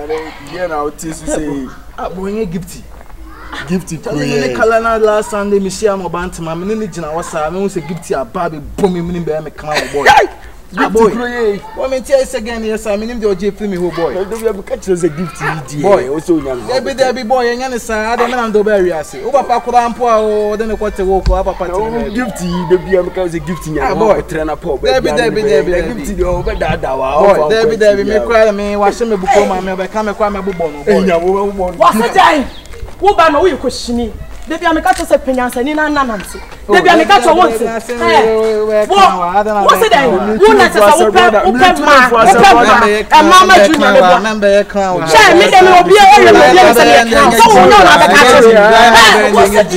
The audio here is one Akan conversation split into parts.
Yeah, now this you say. Aboye gifty. Gifty prayer. Kalana last Sunday me share no bant ma me ni gina wasa me say gifty ababe bom me be me kan boy. Boy. What me tell you again yes I mean the oje film me ho boy. Don't you catch the gifty boy. Also young. There be boy nya ne san ade me na do be ase. O papa kura mpo a o de ne kwete wo ko papa te. Gifty the be am cause gifty nya. Boy trainer pop. There be gifty the over dada wa. There be me cry me wa she me buko ma me be ka me kwa me bobo no boy. Enya wo bo. What's that? Wo ba no wo yekoshini. Debi ameka to se penyansa ni na nananse. Debi ameka to won se. What's that? Wo na se wo pe mama junior le bo. Sha me dem obi e ye me se. So wo no na be ka to. What's that?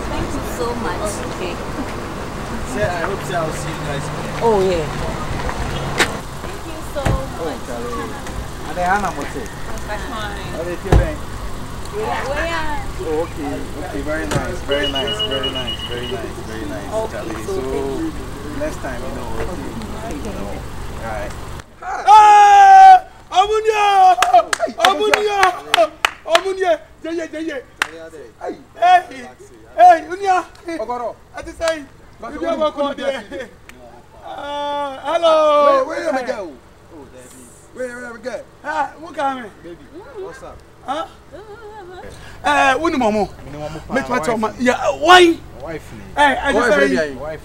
Thank you so much. Okay. I hope I'll see you guys. Oh yeah. Thank you so much. And Hannah what's it? How they feeling? Yeah. Okay, very nice, very nice, very nice, very nice, very nice. Okay, so next time, you know, alright. Amunia! Hey, Unia! Ogoro, I just say, you ever call there? Hello! Where am I go? Oh, Daddy. Where am I go? Ah, what coming? Baby, what's up? Huh? Uni momo. Make my choma. Yeah, why? Wife. Hey, I just say. Wife.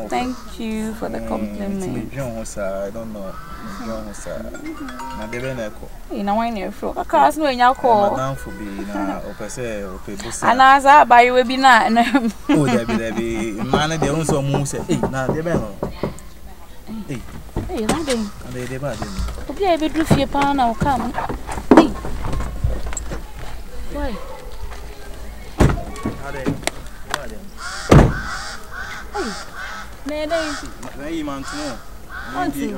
Thank you for the compliment. I don't know. In a wine fro. I can't know in your call. Madam for be na opese opebusa. And as I buy you will be not. Oh, there be man they own some moon say, "Hey, na dey be no." Hey. Hey, na dey. And dey ba dey. Obi e be do fie pa na o come. Hey. Why? Ade. Hey. Na you man to Auntie.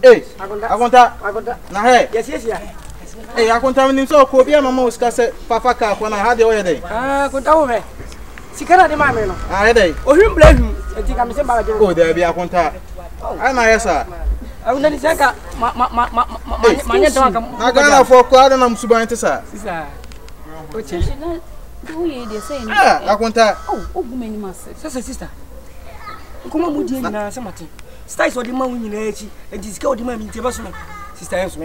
Hey, Akonta. Na hey. Yes. Hey, Akonta nim so ko bia mama uska se papa ka ko na ha de o ye dey. Akonta wo me. Sikana de mama no. Ah, dey. Ohwim blahum. Enti ka me se ba jo. Oh, there be Akonta. Ai na yesa. Awuna ni seka manya to aka. Na Ghana for ko ada na msuban te sa. Sisa. Oche. Who you dey say? Ah, Akonta. Oh, ogumeni mase. Sasa sister. Kuma mudi na se mate. Sister odi ma wunyina echi. Enti sika odi ma mi ntie baso. Sister yenso.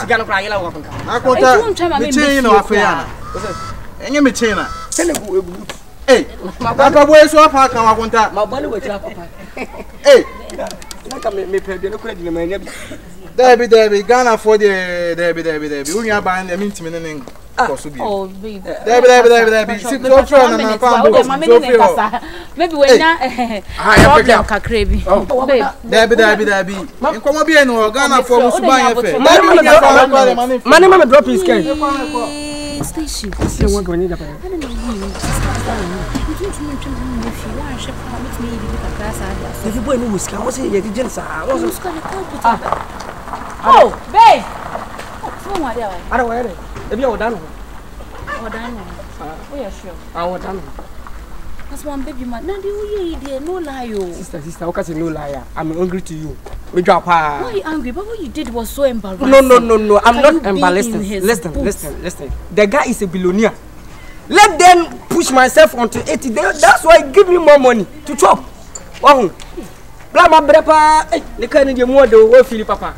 Sika no kra yela wo akonta. Akonta. Me chain no afia na. Enye me chain na. Sene gu egu. Hey. Papa boy so apa kan Akonta. Ma bale we tira papa. Hey. Like me pay the credit in my name. Debbie, Ghana for the Debbie. We are buying the mint meaning. Oh, baby. Debbie. Sit down for a minute. Maybe we're not. Problem, Kakrebi. Oh, Debbie. Come on, be no Ghana for Musubaya. Money, drop his cake. Station. Still want to need a I don't know. if you boy no whiskey, what's it? The gents are. Oh, babe. I don't wear it. If you're done. Oh, done. Oh, yeah, sure. I want done. That's one baby man. Now, you no lie. Sister, okay, no liar. I'm hungry to you. We drop her. Why are you angry? But what you did was so embarrassing. No. I'm not embarrassed. Listen. The guy is a billionaire. Let them push myself onto 80. That's why give me more money to chop. Wow. Blah, my brother. The kind of your mother will feel papa.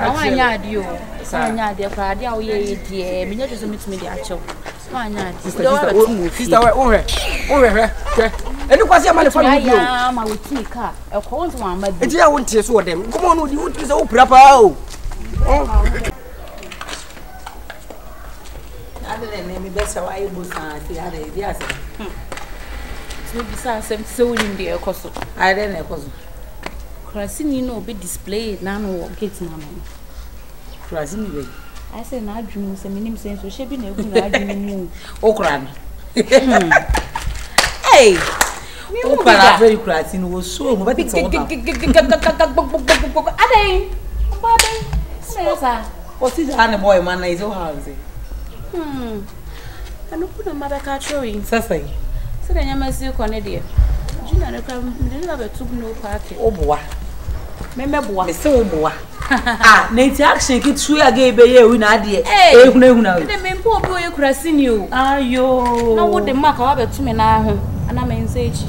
I want to you. I dear, Friday, oh, yeah, me just meet me the actual. Sister, and you was your money for me. I will take her. A cold one, but I won't tear so them. Come on, you is all proper. Other than me, better why you was the other ideas. So, besides, so in the apostle. I don't know. Crossing, you know, be displayed now, or getting on. Crossing, I say, now, dream was a minimum sense, so she be no good. Oh, cram. Hey, you are very crossing was so, but it's all. What is the boy man is all house? I don't put a mother car showing. Sassay. So then you must see Cornelia. Gynel never took no party. Oh, boy. Remember what? So, boy. Ah, nature action gets through a gay bay when I did. Eh, no. The main poor boy crossing you. Ah, yo. Now, what the mark over to me now, and I'm in sage.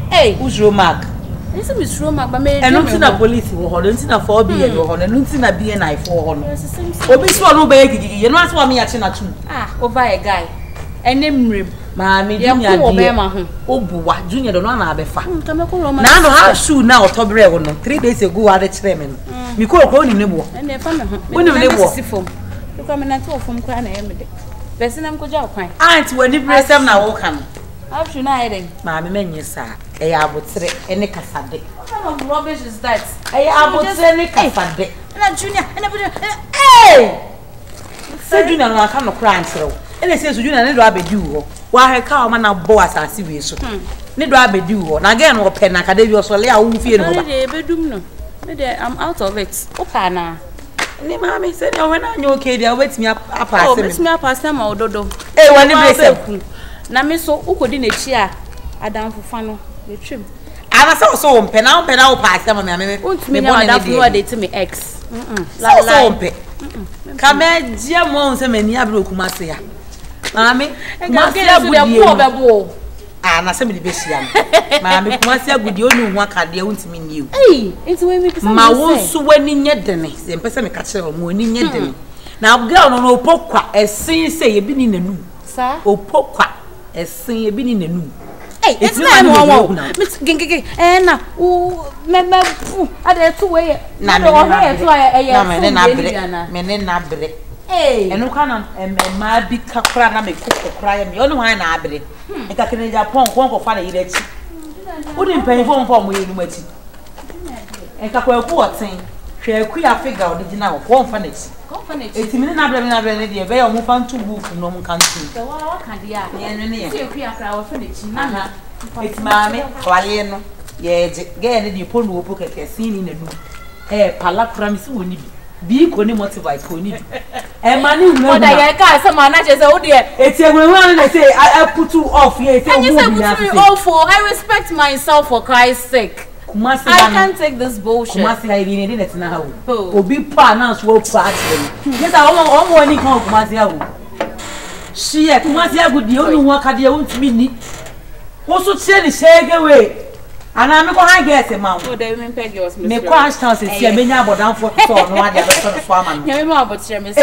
Hey, who's your mark? This is Miss Roma, but me. And not in a police or don't in a 4 billion or not in a BNI 400. Or be swallowed by you know what me at Chinatu. Ah, over a guy. And name rim. Mammy, Junior, oh, boy, Junior, don't know Abefa. Now, no, how soon now, Tobre, 3 days ago, I had a chairman. We call calling him, and they're from when you live. You come in at all from Cran Emily. There's an uncle Joe. Aunt, when you press them now, come. How should I then? Mammy, men, yes, sir. I would say any cassade. What rubbish is that? I would say any cassade. And Junior, and hey! Say, Junior, I can't cry through. And it says, Junior, and Rabbi do. Why her cow man of boas are serious. Need Rabbi do. And again, or pen academia, so lay out fear. I'm out of it. Okay, now. Mammy said, when I know okay, they'll wait me up. Oh, it's me up past them or dodo. Eh, when you say, Namiso, who could in a chair, I down for fun, the trim. I was so penal past them, me more than to me ex. Like, come here, dear Mons and Yabro Kumasia. Mammy, and Masia, and assembly Bessian. Mammy, Masia, good, you know what can they want me new. Hey, it's when we my own so winning yet, then, and Pessamic catcher, winning yet. Now, girl, no poker, as say, you've been in the new, sir, or poker. Say a been in the new. Hey, it's not one. Miss Gink, and now, remember, I dare to weigh. Now, I break. Hey, and no cannon, and my big cacrana make cook or cry me. Only one I break. And I can Japan, one for funny election. Wouldn't pay for me in waiting. And Caco poor thing. She a queer figure of the dinner of one furnace. It's a minute, I'm very almost found 2 books in no country. So, what can the it's mammy, Faliano. Yes, get the pony will book a scene in the room. Eh, Palacramis will be conny motivated for need. And money, what I can't, some managers, oh dear. It's a woman, I say, I put you off here. And you say, put me off for I respect myself for Christ's sake. I can't take this bullshit. I didn't it now. Oh, be pronounced well party. Yes, I want one come Kumazia. She at Kumazia would the only one can deal with me. Also, say the shake away. And I'm going to get a mouth. Oh, they will pay yours. Make crash house is here, many about down for no other farmer. You know about your Mr.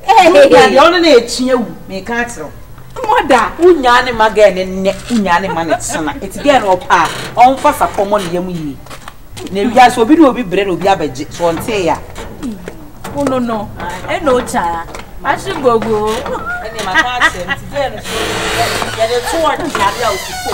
Hey, the only you may cancel. Moda, Unyani Magan and Unyani Manitsona. It's again or pa. on fast a common yemu. Ne so obi bread obi abeje so onte ya. Oh no. No cha. I should go. Any my question today so ya the 2 ya dia o si fo.